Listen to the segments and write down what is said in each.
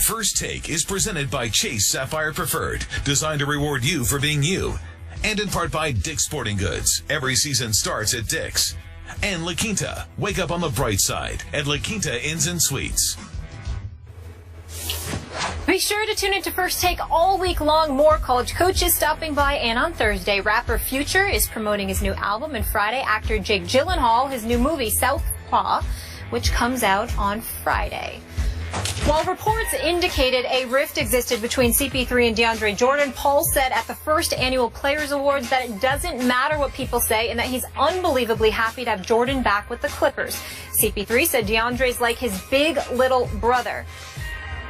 First Take is presented by Chase Sapphire Preferred, designed to reward you for being you. And in part by Dick's Sporting Goods. Every season starts at Dick's. And La Quinta. Wake up on the bright side at La Quinta Inns and Suites. Be sure to tune into First Take all week long. More college coaches stopping by, and on Thursday, rapper Future is promoting his new album, and Friday, actor Jake Gyllenhaal, his new movie, Southpaw, which comes out on Friday. While reports indicated a rift existed between CP3 and DeAndre Jordan, Paul said at the first annual Players Awards that it doesn't matter what people say and that he's unbelievably happy to have Jordan back with the Clippers. CP3 said DeAndre's like his big little brother.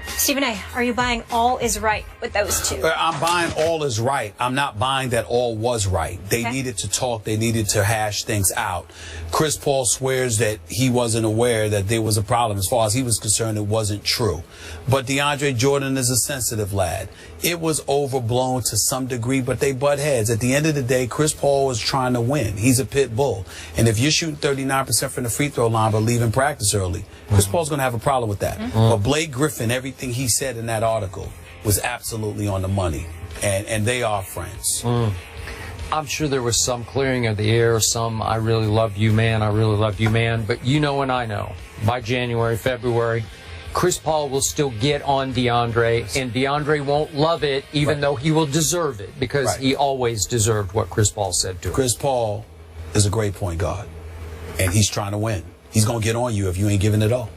Stephen A., are you buying all is right with those two? I'm buying all is right. I'm not buying that all was right. They needed to talk. They needed to hash things out. Chris Paul swears that he wasn't aware that there was a problem. As far as he was concerned, it wasn't true. But DeAndre Jordan is a sensitive lad. It was overblown to some degree, but they butt heads. At the end of the day, Chris Paul was trying to win. He's a pit bull. And if you're shooting 39% from the free throw line but leaving practice early, Chris Paul's going to have a problem with that. But Blake Griffin, everything he said in that article was absolutely on the money. And they are friends. I'm sure there was some clearing of the air, some I really love you, man, I really love you, man. But you know and I know, by January, February, Chris Paul will still get on DeAndre, and DeAndre won't love it, even though he will deserve it, because he always deserved what Chris Paul said to him. Chris Paul is a great point guard, and he's trying to win. He's going to get on you if you ain't giving it all.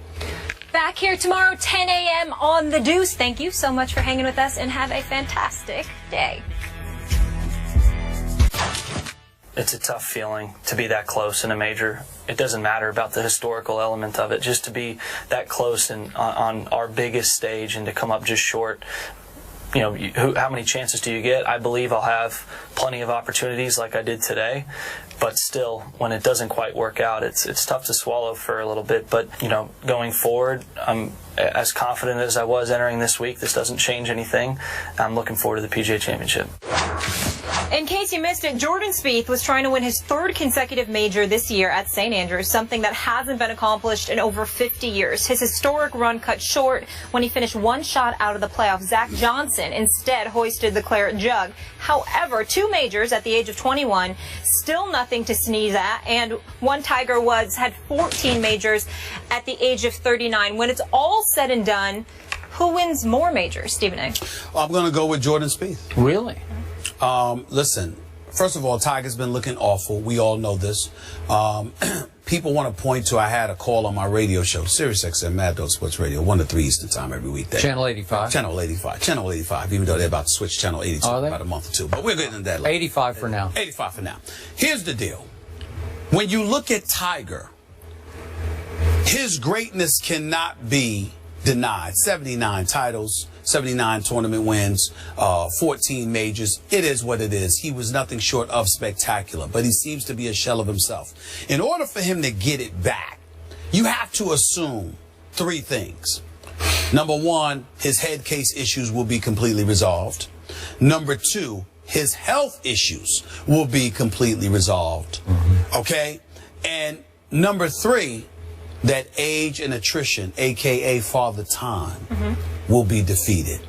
Back here tomorrow, 10 a.m. on The Deuce. Thank you so much for hanging with us, and have a fantastic day. It's a tough feeling to be that close in a major. It doesn't matter about the historical element of it. Just to be that close and on our biggest stage and to come up just short. You know, how many chances do you get? I believe I'll have plenty of opportunities like I did today. But still, when it doesn't quite work out, it's tough to swallow for a little bit. But, you know, going forward, I'm as confident as I was entering this week. This doesn't change anything. I'm looking forward to the PGA Championship. In case you missed it, Jordan Spieth was trying to win his third consecutive major this year at St. Andrews, something that hasn't been accomplished in over 50 years. His historic run cut short when he finished one shot out of the playoffs. Zach Johnson instead hoisted the claret jug. However, 2 majors at the age of 21, still nothing to sneeze at, and one Tiger Woods had 14 majors at the age of 39. When it's all said and done, who wins more majors, Stephen A.? I'm going to go with Jordan Spieth. Really? Listen, first of all, Tiger's been looking awful. We all know this. People want to point to, I had a call on my radio show, Sirius XM Mad Dog Sports Radio, 1 to 3 Eastern Time every weekday. Channel 85. Channel 85. Channel 85, even though they're about to switch Channel 82 in about a month or two. But we're getting into that later. 85 for now. 85 for now. Here's the deal. When you look at Tiger, his greatness cannot be denied. 79 titles, 79 tournament wins, 14 majors. It is what it is. He was nothing short of spectacular, but he seems to be a shell of himself. In order for him to get it back, you have to assume 3 things. Number 1, his head case issues will be completely resolved. Number 2, his health issues will be completely resolved. Okay? And number 3, that age and attrition, a.k.a. Father Time, will be defeated.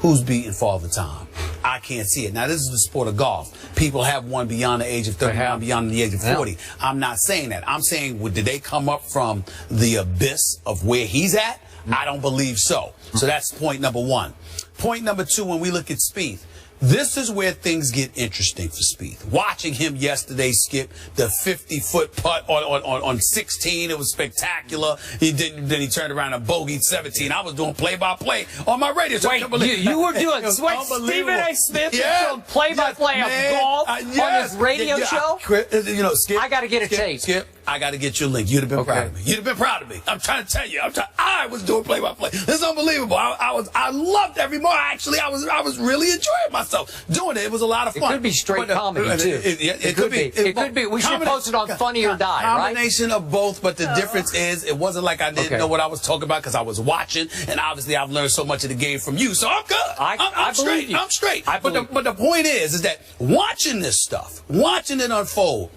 Who's beating Father Time? I can't see it. Now, this is the sport of golf. People have won beyond the age of 30, beyond the age of 40. I'm not saying that. I'm saying, did they come up from the abyss of where he's at? I don't believe so. So that's point number 1. Point number 2, when we look at Spieth, this is where things get interesting for Spieth. Watching him yesterday, Skip, the 50-foot putt on 16, it was spectacular. Then he turned around and bogeyed 17. I was doing play-by-play on my radio. Wait, you were doing Stephen A. Smith doing play-by-play of golf on his radio show? You know, Skip, I got to get a tape. Skip, I got to get your link. You'd have been proud of me. You'd have been proud of me. I'm trying to tell you. I was doing play-by-play. This is unbelievable. I loved every moment. Actually, I was really enjoying myself doing it. It was a lot of fun. It could be straight comedy, too. It could be. It could be. We should post it on Funny or Die, right? Combination of both, but the difference is it wasn't like I didn't know what I was talking about because I was watching, and obviously I've learned so much of the game from you, so I'm good. I'm straight. I'm straight. But the point is that watching this stuff, watching it unfold,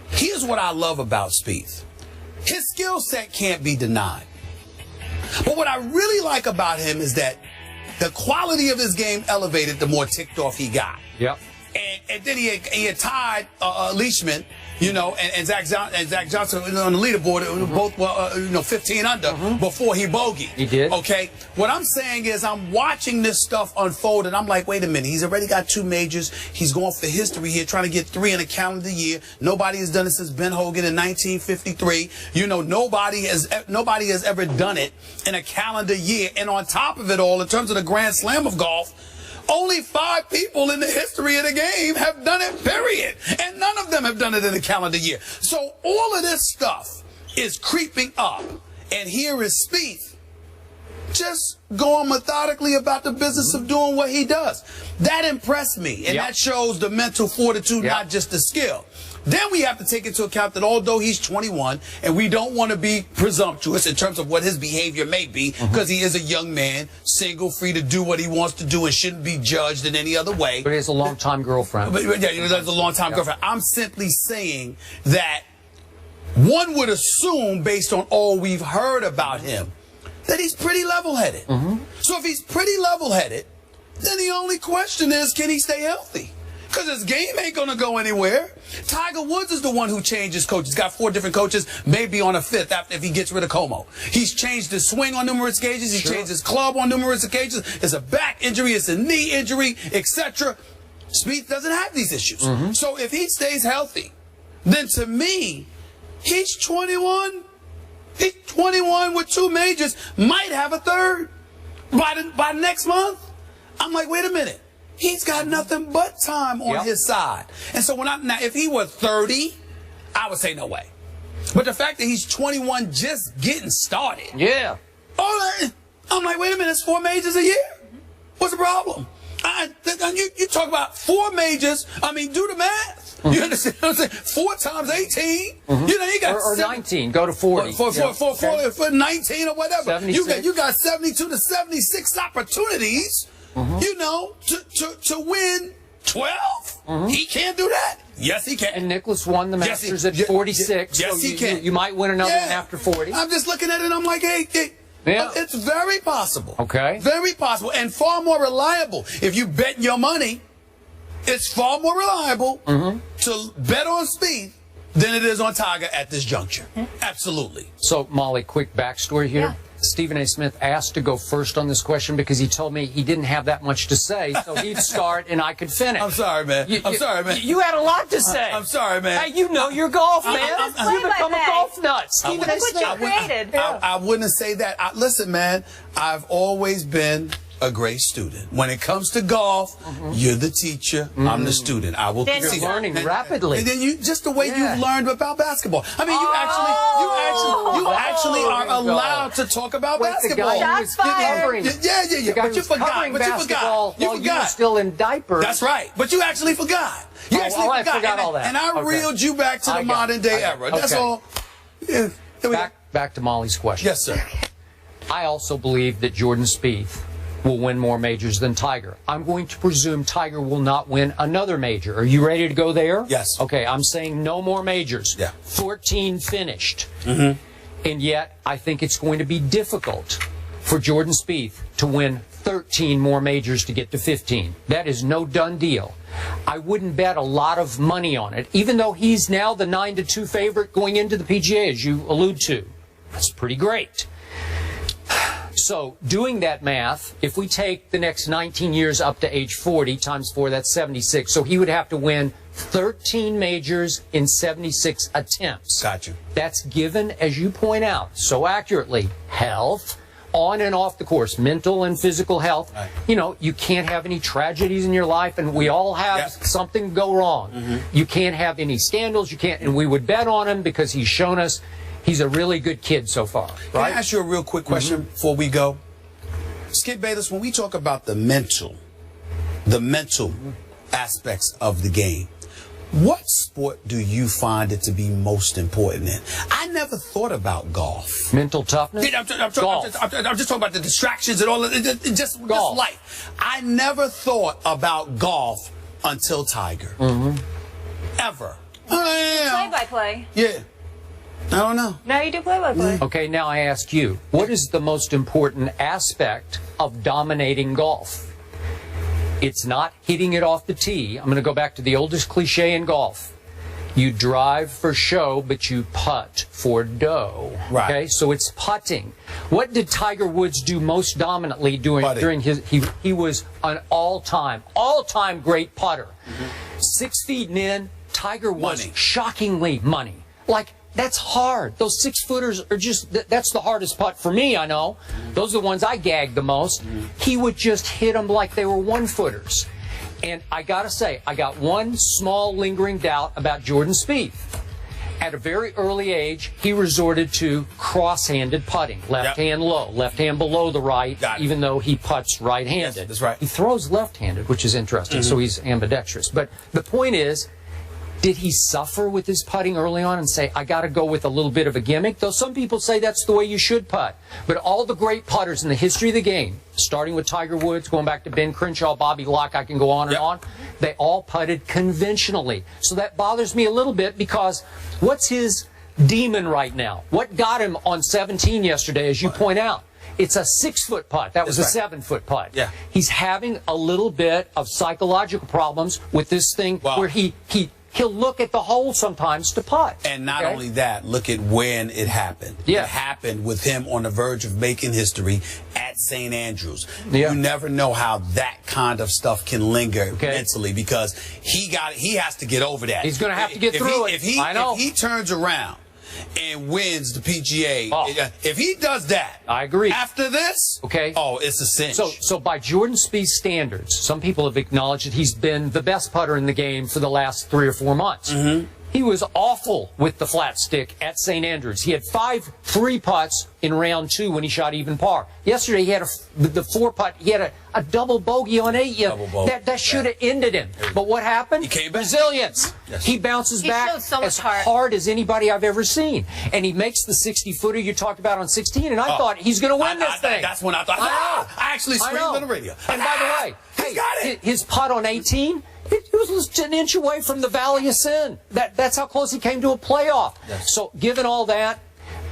here's what I love about Spieth. His skill set can't be denied. But what I really like about him is that the quality of his game elevated the more ticked off he got. Yep. And then he had tied Leishman, you know, and Zach Johnson on the leaderboard, both 15 under before he bogeyed. He did. Okay. What I'm saying is I'm watching this stuff unfold, and I'm like, wait a minute. He's already got 2 majors. He's going for history here, trying to get 3 in a calendar year. Nobody has done it since Ben Hogan in 1953. You know, nobody has ever done it in a calendar year. And on top of it all, in terms of the Grand Slam of golf, only 5 people in the history of the game have done it, period. And none of them have done it in a calendar year. So all of this stuff is creeping up. And here is Spieth just going methodically about the business of doing what he does. That impressed me. And that shows the mental fortitude, not just the skill. Then we have to take into account that although he's 21, and we don't want to be presumptuous in terms of what his behavior may be, because he is a young man, single, free to do what he wants to do and shouldn't be judged in any other way. But he has a long-time girlfriend. But yeah, he has a long-time girlfriend. I'm simply saying that one would assume, based on all we've heard about him, that he's pretty level-headed. So if he's pretty level-headed, then the only question is, can he stay healthy? Because his game ain't going to go anywhere. Tiger Woods is the one who changed his coach. He's got 4 different coaches, maybe on a 5th after if he gets rid of Como. He's changed his swing on numerous occasions. He's changed his club on numerous occasions. It's a back injury. It's a knee injury, etc. Spieth doesn't have these issues. So if he stays healthy, then to me, he's 21. He's 21 with 2 majors, might have a 3rd by next month. I'm like, wait a minute. He's got nothing but time on his side. And so now if he were 30, I would say no way. But the fact that he's 21 just getting started. Yeah. I'm like, wait a minute, it's 4 majors a year. What's the problem? You talk about 4 majors. I mean, do the math. You understand what I'm saying? 4 times 18. You know, you got or 19. Go to 40. For 19 or whatever. 76. You got 72 to 76 opportunities. You know, to win 12. He can't do that. Yes, he can. And Nicklaus won the Masters at 46. Yes, he can. You might win another one after 40. I'm just looking at it and I'm like, hey, it's very possible. Okay. Very possible and far more reliable. If you bet your money, it's far more reliable to bet on Spieth than it is on Tiger at this juncture. Absolutely. So, Molly, quick backstory here. Yeah. Stephen A. Smith asked to go first on this question because he told me he didn't have that much to say, so he'd start and I could finish. I'm sorry, man. I'm sorry, man. You had a lot to say. I'm sorry, man. Hey, you know your golf, man. You become a golf nut. Stephen A. Smith. Look what you created. I wouldn't say that. Listen, man, I've always been a great student. When it comes to golf, you're the teacher, I'm the student. I will You're learning rapidly. And then you just the way you've learned about basketball. I mean, you actually are allowed to talk about basketball. Shots fired. Yeah. But you forgot. You You were still in diapers. That's right. But you actually forgot. You actually I forgot all that. And I reeled you back to the modern day era. That's all. Yeah. Back to Molly's question. Yes, sir. I also believe that Jordan Spieth will win more majors than Tiger. I'm going to presume Tiger will not win another major. Are you ready to go there? Yes. Okay, I'm saying no more majors. Yeah. 14 finished. And yet, I think it's going to be difficult for Jordan Spieth to win 13 more majors to get to 15. That is no done deal. I wouldn't bet a lot of money on it, even though he's now the 9-2 favorite going into the PGA, as you allude to. That's pretty great. So doing that math, if we take the next 19 years up to age 40 times 4, that's 76. So he would have to win 13 majors in 76 attempts. Got you. That's given, as you point out so accurately, health, on and off the course, mental and physical health. Right. You know, you can't have any tragedies in your life, and we all have something go wrong. You can't have any scandals. You can't, and we would bet on him because he's shown us he's a really good kid so far. Right? Can I ask you a real quick question before we go? Skip Bayless, when we talk about the mental aspects of the game, what sport do you find it to be most important in? I never thought about golf. Mental toughness? I'm just talking about the distractions and all of it, just life. I never thought about golf until Tiger. Ever. Play-by-play. Yeah. I don't know. Now you do play-by-play. Okay, now I ask you, what is the most important aspect of dominating golf? It's not hitting it off the tee. I'm going to go back to the oldest cliche in golf. You drive for show, but you putt for dough. Right. Okay, so it's putting. What did Tiger Woods do most dominantly during his? He was an all-time great putter. 6 feet and in, Tiger was shockingly money. Like, that's hard. Those 6-footers are just, that's the hardest putt for me, I know. Those are the ones I gag the most. He would just hit them like they were 1-footers. And I got to say, I got one small lingering doubt about Jordan Spieth. At a very early age, he resorted to cross-handed putting. Left hand low, left hand below the right, even though he putts right-handed. Yes, that's right. He throws left-handed, which is interesting, so he's ambidextrous. But the point is, did he suffer with his putting early on and say, I got to go with a little bit of a gimmick? Though some people say that's the way you should putt. But all the great putters in the history of the game, starting with Tiger Woods, going back to Ben Crenshaw, Bobby Locke, I can go on and on, they all putted conventionally. So that bothers me a little bit because what's his demon right now? What got him on 17 yesterday, as you point out? It's a 6-foot putt. That was a 7-foot putt. Yeah. He's having a little bit of psychological problems with this thing where he'll look at the hole sometimes to putt. And not only that, look at when it happened. It happened with him on the verge of making history at St. Andrews. You never know how that kind of stuff can linger mentally because he has to get over that. He's going to have to get through it. I know. If he turns around and wins the PGA, if he does that, I agree. After this, it's a cinch. So by Jordan Spieth's standards, some people have acknowledged that he's been the best putter in the game for the last 3 or 4 months. He was awful with the flat stick at St. Andrews. He had 5 free putts in round 2 when he shot even par. Yesterday he had the 4 putt. He had a double bogey on 8. That should have ended him. But what happened? He came back. Resilience. He bounces back as hard as anybody I've ever seen. And he makes the 60-footer you talked about on 16. And I thought he's going to win this thing. That's when I thought. I actually screamed on the radio. And by the way, he got it. His putt on 18. It was an inch away from the Valley of Sin. That's how close he came to a playoff. So given all that,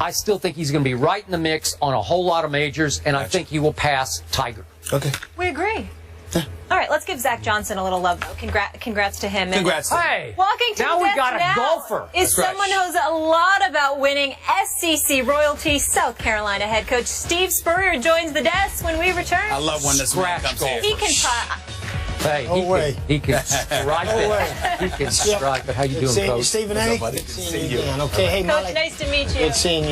I still think he's going to be right in the mix on a whole lot of majors, and I think he will pass Tiger. Okay. We agree. All right, let's give Zach Johnson a little love, though. Congrats to him. Congrats to him. Hey, walking to now the we desk got a golfer. Is someone who knows a lot about winning SEC royalty. South Carolina head coach Steve Spurrier joins the desk when we return. I love when this man comes here. He can putt. Hey, he can strike it. He can strike it. How you doing, Coach? Stephen A. Good to see you. Okay, hey, Coach, nice to meet you. Good seeing you.